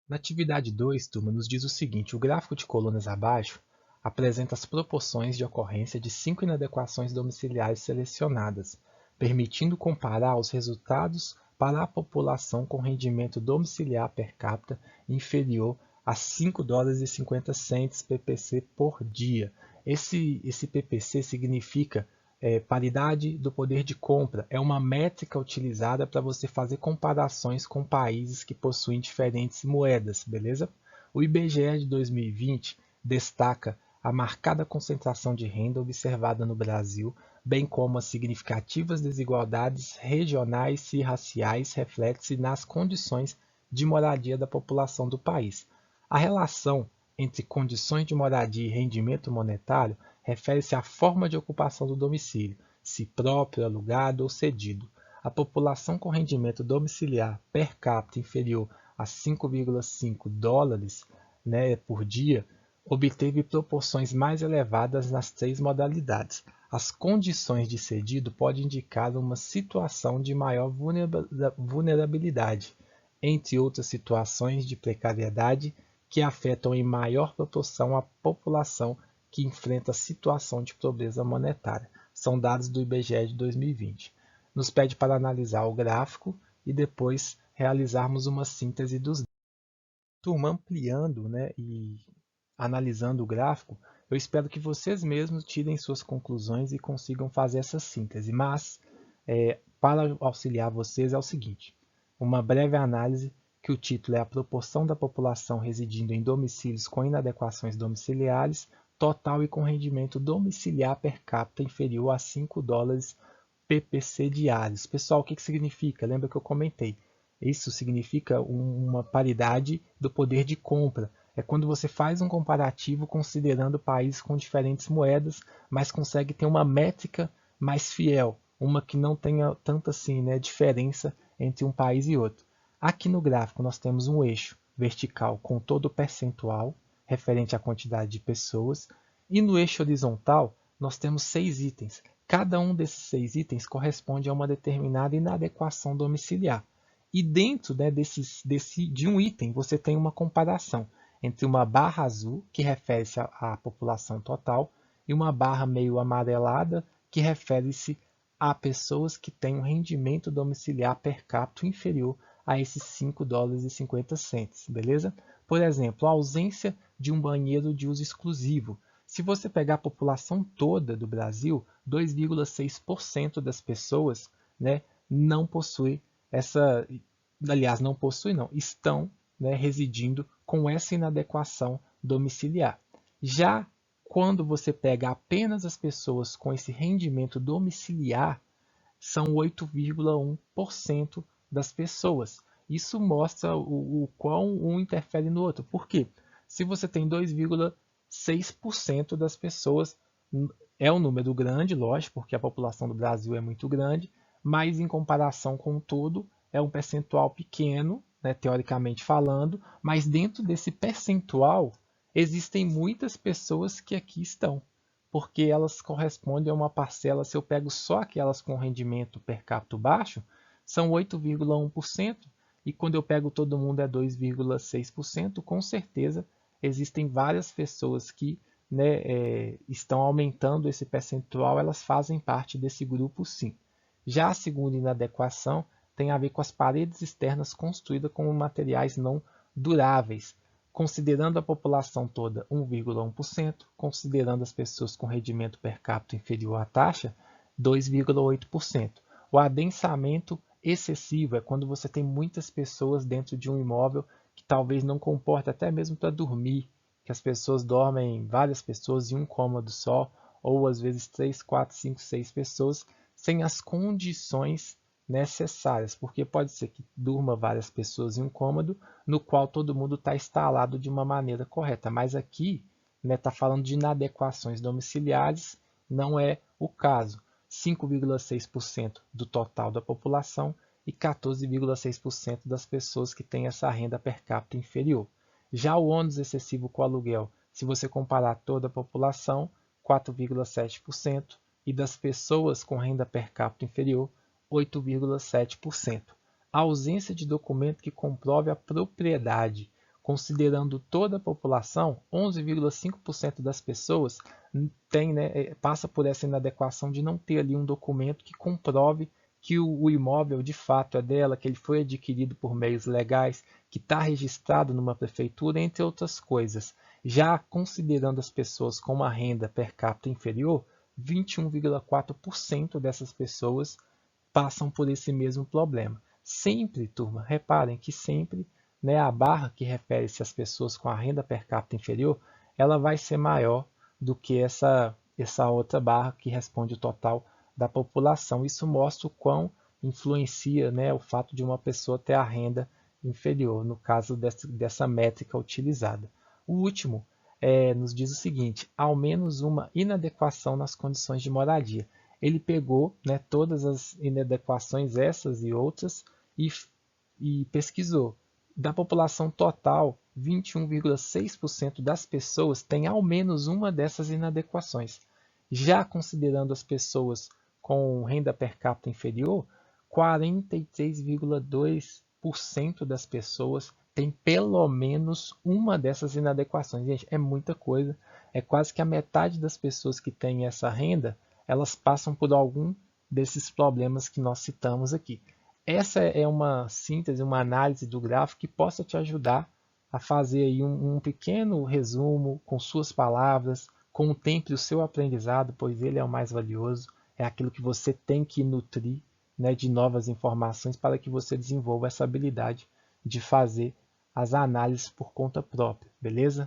Na atividade 2, turma, nos diz o seguinte: o gráfico de colunas abaixo apresenta as proporções de ocorrência de 5 inadequações domiciliares selecionadas, permitindo comparar os resultados para a população com rendimento domiciliar per capita inferior a 5 dólares e 50 cents PPC por dia. Esse PPC significa paridade do poder de compra. É uma métrica utilizada para você fazer comparações com países que possuem diferentes moedas, beleza? O IBGE de 2020 destaca a marcada concentração de renda observada no Brasil, bem como as significativas desigualdades regionais e raciais reflete-se nas condições de moradia da população do país. A relação entre condições de moradia e rendimento monetário refere-se à forma de ocupação do domicílio, se próprio, alugado ou cedido. A população com rendimento domiciliar per capita inferior a 5,5 dólares, né, por dia obteve proporções mais elevadas nas três modalidades. As condições de cedido podem indicar uma situação de maior vulnerabilidade, entre outras situações de precariedade que afetam em maior proporção a população que enfrenta a situação de pobreza monetária. São dados do IBGE de 2020. Nos pede para analisar o gráfico e depois realizarmos uma síntese dos dados. Turma, ampliando, né, e analisando o gráfico, eu espero que vocês mesmos tirem suas conclusões e consigam fazer essa síntese. Mas, para auxiliar vocês, é o seguinte: uma breve análise, que o título é A Proporção da População Residindo em Domicílios com Inadequações Domiciliares, Total e com Rendimento Domiciliar Per Capita Inferior a 5 dólares PPC diários. Pessoal, o que significa? Lembra que eu comentei? Isso significa uma paridade do poder de compra. É quando você faz um comparativo considerando países com diferentes moedas, mas consegue ter uma métrica mais fiel, uma que não tenha tanta assim, né, diferença entre um país e outro. Aqui no gráfico nós temos um eixo vertical com todo o percentual referente à quantidade de pessoas, e no eixo horizontal nós temos 6 itens. Cada um desses 6 itens corresponde a uma determinada inadequação domiciliar. E dentro, né, de um item você tem uma comparação entre uma barra azul, que refere-se à população total, e uma barra meio amarelada, que refere-se a pessoas que têm um rendimento domiciliar per capita inferior a esses 5 dólares e 50 cents, beleza? Por exemplo, a ausência de um banheiro de uso exclusivo. Se você pegar a população toda do Brasil, 2,6% das pessoas, né, não possui essa, aliás, não possui não, estão, né, residindo com essa inadequação domiciliar. Já quando você pega apenas as pessoas com esse rendimento domiciliar, são 8,1% das pessoas. Isso mostra o quão um interfere no outro. Por quê? Se você tem 2,6% das pessoas, é um número grande, lógico, porque a população do Brasil é muito grande, mas em comparação com o todo, é um percentual pequeno, né, teoricamente falando, mas dentro desse percentual existem muitas pessoas que aqui estão, porque elas correspondem a uma parcela. Se eu pego só aquelas com rendimento per capita baixo, são 8,1%, e quando eu pego todo mundo é 2,6%, com certeza existem várias pessoas que, né, estão aumentando esse percentual, elas fazem parte desse grupo sim. Já a segunda inadequação tem a ver com as paredes externas construídas com materiais não duráveis, considerando a população toda 1,1%, considerando as pessoas com rendimento per capita inferior à taxa 2,8%. O adensamento excessivo é quando você tem muitas pessoas dentro de um imóvel que talvez não comporte até mesmo para dormir, que as pessoas dormem, várias pessoas em um cômodo só, ou às vezes 3, 4, 5, 6 pessoas, sem as condições necessárias, porque pode ser que durma várias pessoas em um cômodo no qual todo mundo está instalado de uma maneira correta, mas aqui está, né, falando de inadequações domiciliares, não é o caso. 5,6% do total da população e 14,6% das pessoas que têm essa renda per capita inferior. Já o ônus excessivo com o aluguel, se você comparar toda a população, 4,7%, e das pessoas com renda per capita inferior, 8,7%. A ausência de documento que comprove a propriedade, considerando toda a população, 11,5% das pessoas passa por essa inadequação de não ter ali um documento que comprove que o imóvel de fato é dela, que ele foi adquirido por meios legais, que está registrado numa prefeitura, entre outras coisas. Já considerando as pessoas com uma renda per capita inferior, 21,4% dessas pessoas passam por esse mesmo problema. Sempre, turma, reparem que sempre, a barra que refere-se às pessoas com a renda per capita inferior, ela vai ser maior do que essa outra barra que responde o total da população. Isso mostra o quão influencia, o fato de uma pessoa ter a renda inferior, no caso dessa métrica utilizada. O último nos diz o seguinte: ao menos uma inadequação nas condições de moradia. Ele pegou todas as inadequações, essas e outras, e pesquisou. Da população total, 21,6% das pessoas têm ao menos uma dessas inadequações. Já considerando as pessoas com renda per capita inferior, 43,2% das pessoas têm pelo menos uma dessas inadequações. Gente, é muita coisa. É quase que a metade das pessoas que têm essa renda, elas passam por algum desses problemas que nós citamos aqui. Essa é uma síntese, uma análise do gráfico que possa te ajudar a fazer aí um pequeno resumo com suas palavras. Contemple o seu aprendizado, pois ele é o mais valioso. É aquilo que você tem que nutrir de novas informações para que você desenvolva essa habilidade de fazer as análises por conta própria, beleza?